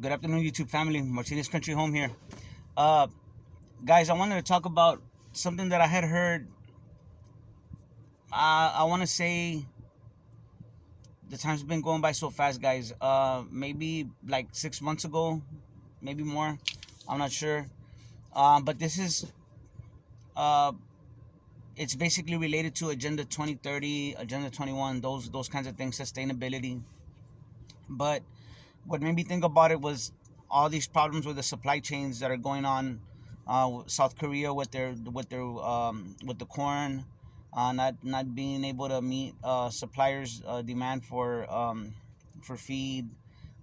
Good afternoon, YouTube family. Martinez Country Home here. Uh, Guys, I wanted to talk about something that I had heard. I want to say the time's been going by so fast, guys. Maybe like 6 months ago, maybe more. I'm not sure. But this is uh, it's basically related to Agenda 2030, Agenda 21, those kinds of things, sustainability. But what made me think about it was all these problems with the supply chains that are going on. South Korea with the corn, not being able to meet suppliers' demand for feed,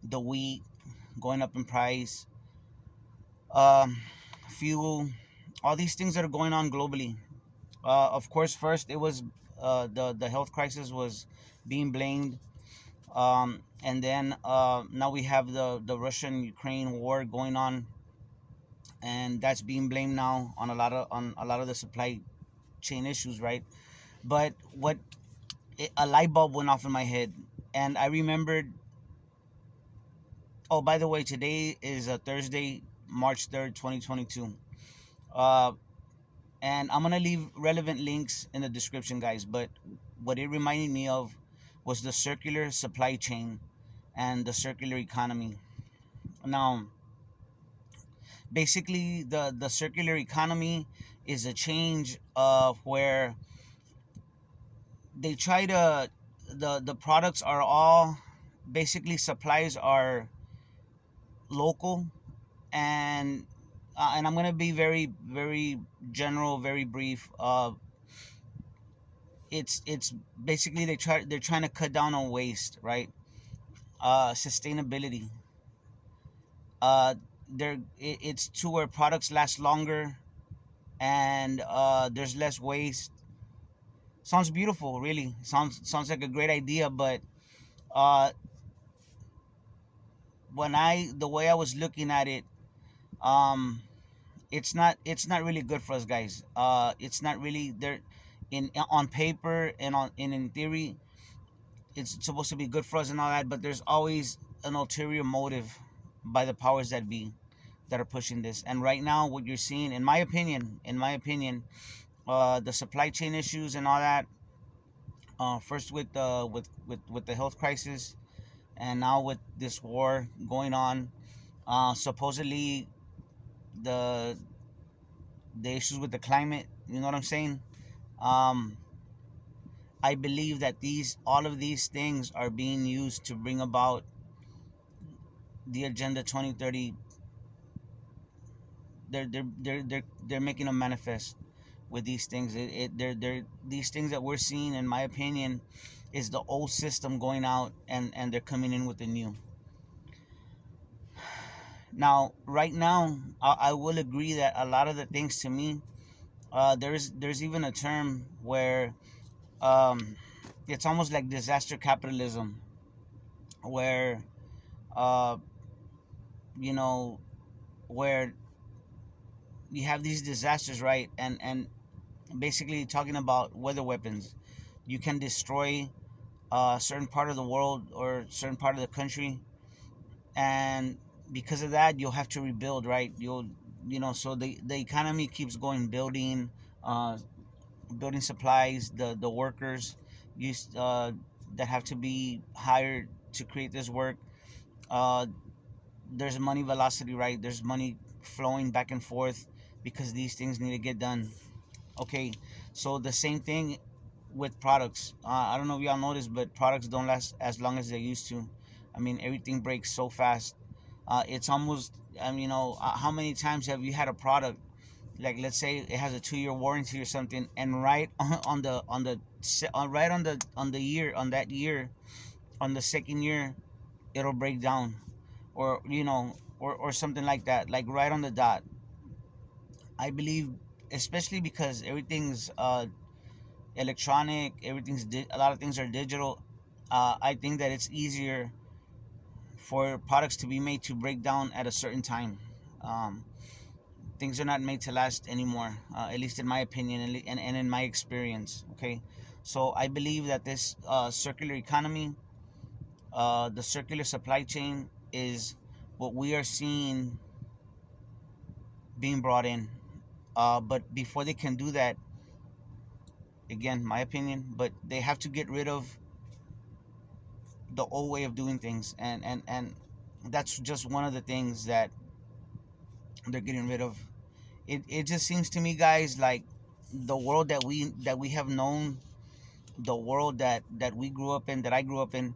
the wheat going up in price, um, fuel, all these things that are going on globally. Of course, first it was the health crisis was being blamed, and then now we have the Russian Ukraine war going on, and that's being blamed now on a lot of the supply chain issues, right? But a light bulb went off in my head, and I remembered. Oh, by the way, today is a Thursday, March 3rd, 2022. Uh, and I'm gonna leave relevant links in the description, guys. But what it reminded me of was the circular supply chain and the circular economy. Now, basically, the circular economy is a change of where they try to the products are all basically supplies are local, and I'm gonna be very general, very brief. It's basically they're trying to cut down on waste, right? Sustainability. Uh, it's to where products last longer, and there's less waste. Sounds beautiful, really. Sounds like a great idea, but uh, the way I was looking at it, um, it's not really good for us, guys. It's not really there in on paper and in theory. It's supposed to be good for us and all that, but there's always an ulterior motive by the powers that be that are pushing this. And right now, what you're seeing, in my opinion, the supply chain issues and all that. First with the health crisis, and now with this war going on. Supposedly the issues with the climate. You know what I'm saying? Um, I believe that these all of these things are being used to bring about the Agenda 2030. They're making a manifest with these things. They're these things that we're seeing, in my opinion, is the old system going out, and they're coming in with the new. Now, right now, I will agree that a lot of the things to me, there's even a term where um, it's almost like disaster capitalism, where uh, you know where you have these disasters, right? And basically talking about weather weapons. You can destroy a certain part of the world or certain part of the country, and because of that, you'll have to rebuild, right? So the economy keeps going, uh, building supplies, the workers used that have to be hired to create this work. Uh, there's money velocity, right? There's money flowing back and forth because these things need to get done. Okay, so the same thing with products. I don't know if y'all noticed, but products don't last as long as they used to. I mean, everything breaks so fast. It's almost, how many times have you had a product, like let's say it has a 2 year warranty or something, and right on the year, on that year, on the second year, it'll break down, or something like that, like right on the dot. I believe, especially because everything's electronic, a lot of things are digital. I think that it's easier for products to be made to break down at a certain time. Um, Things are not made to last anymore, at least in my opinion, and in my experience. Okay, so I believe that this circular economy, the circular supply chain, is what we are seeing being brought in. But before they can do that, again, my opinion, but they have to get rid of the old way of doing things, and that's just one of the things that they're getting rid of. It just seems to me, guys, like the world that we have known, the world that we grew up in, that I grew up in,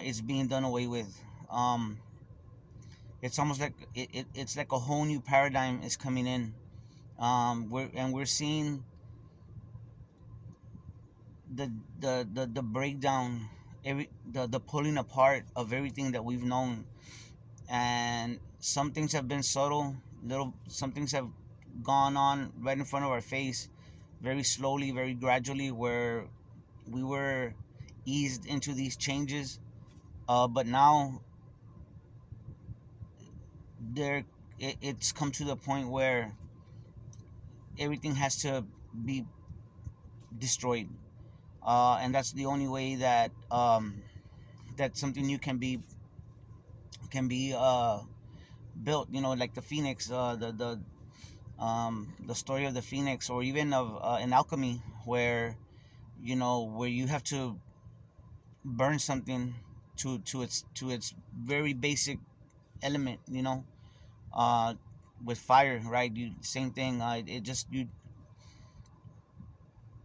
is being done away with. um it's almost like it's like a whole new paradigm is coming in. We're seeing the the breakdown, the pulling apart of everything that we've known. And some things have been subtle, little some things have gone on right in front of our face, very slowly, very gradually, where we were eased into these changes. But now there it's come to the point where everything has to be destroyed. And that's the only way that something new can be built. Like the phoenix, the story of the phoenix, or even of an alchemy, where you have to burn something to its very basic element. Uh, with fire, right? Same thing. It just you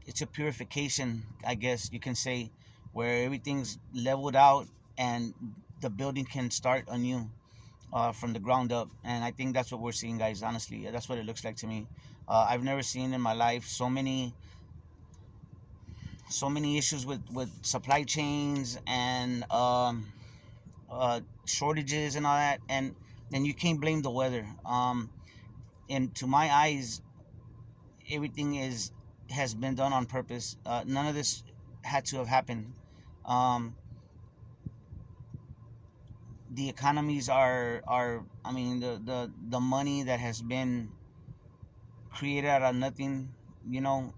It's a purification, I guess you can say, where everything's leveled out and the building can start anew, from the ground up. And I think that's what we're seeing, guys. Honestly, that's what it looks like to me. I've never seen in my life so many issues with supply chains and shortages and all that. And you can't blame the weather. And to my eyes, everything has been done on purpose. None of this had to have happened. Um, the economies are I mean, the money that has been created out of nothing. You know,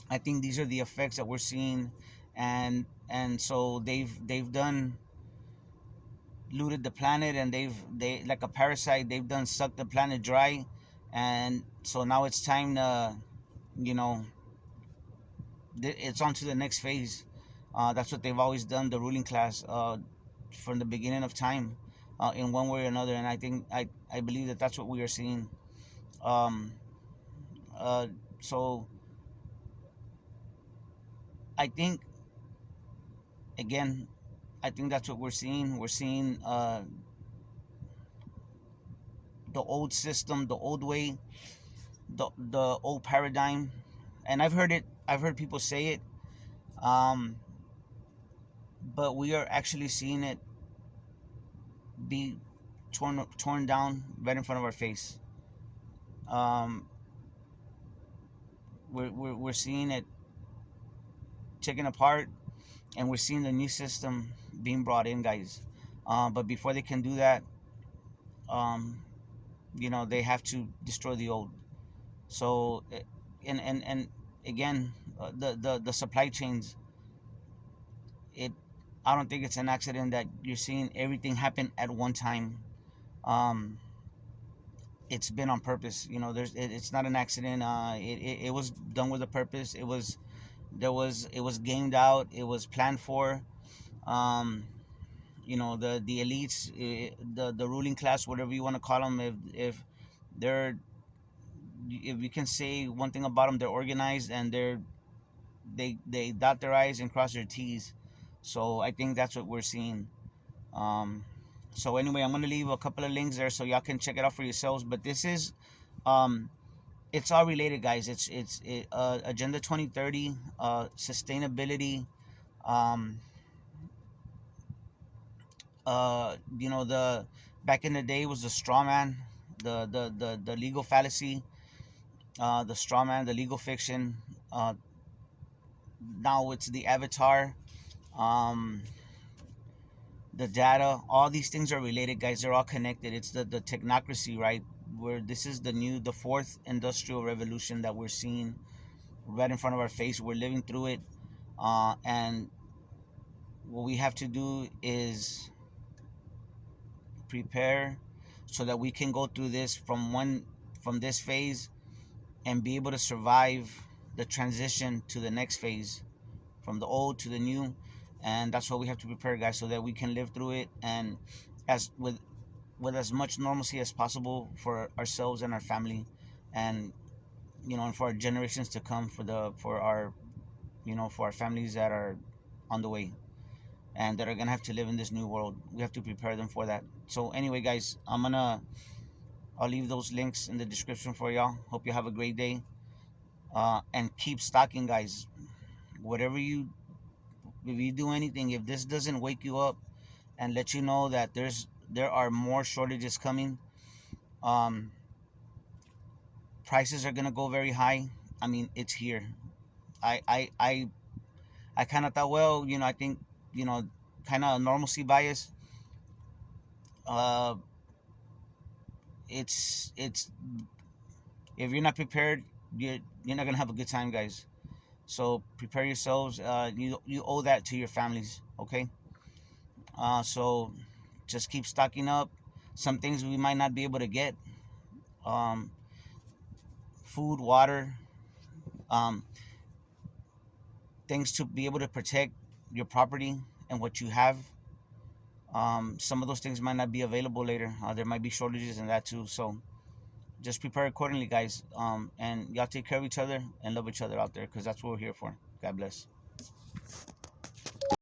I think these are the effects that we're seeing. And so they've done looted the planet, and they like a parasite. They've done sucked the planet dry. And so now it's time to, you know it's on to the next phase. That's what they've always done, the ruling class, from the beginning of time, in one way or another. And I think I believe that that's what we are seeing. Um, so I think, again, I think that's what we're seeing. We're seeing the old system, the old way, the old paradigm. And I've heard people say it. Um, but we are actually seeing it be torn down right in front of our face. Um, we're seeing it taken apart, and we're seeing the new system being brought in, guys. But before they can do that, um, they have to destroy the old. So, and again, the supply chains. It I don't think it's an accident that you're seeing everything happen at one time. Um, it's been on purpose. It's not an accident. It was done with a purpose. It was gamed out. It was planned for. um the elites, the ruling class, whatever you want to call them. If they're if you can say one thing about them, they're organized, and they dot their i's and cross their t's. So I think that's what we're seeing. um so anyway, I'm going to leave a couple of links there so y'all can check it out for yourselves. But this is, um it's all related, guys. Agenda 2030, sustainability. um the back in the day was the straw man, the legal fallacy, the straw man, the legal fiction. Now it's the avatar, um the data. All these things are related, guys. They're all connected. It's the technocracy, right? Where this is the fourth industrial revolution that we're seeing right in front of our face. We're living through it. And what we have to do is prepare so that we can go through this from this phase and be able to survive the transition to the next phase, from the old to the new. And that's what we have to prepare, guys, so that we can live through it, and as with as much normalcy as possible for ourselves and our family, and and for our generations to come, for our for our families that are on the way and that are gonna have to live in this new world. We have to prepare them for that. So anyway, guys, I'll leave those links in the description for y'all. Hope you have a great day, and keep stocking, guys. Whatever you If you do anything, if this doesn't wake you up and let you know that there are more shortages coming, um, prices are gonna go very high. I mean, it's here. I I I, I kind of thought, well, I think, kind of normalcy bias. Uh, it's If you're not prepared, you're not gonna have a good time, guys. So prepare yourselves. You owe that to your families, okay? So just keep stocking up. Some things we might not be able to get. Um, Food, water, um, things to be able to protect your property and what you have. Some of those things might not be available later. There might be shortages in that too. So just prepare accordingly, guys. And y'all take care of each other and love each other out there, because that's what we're here for. God bless.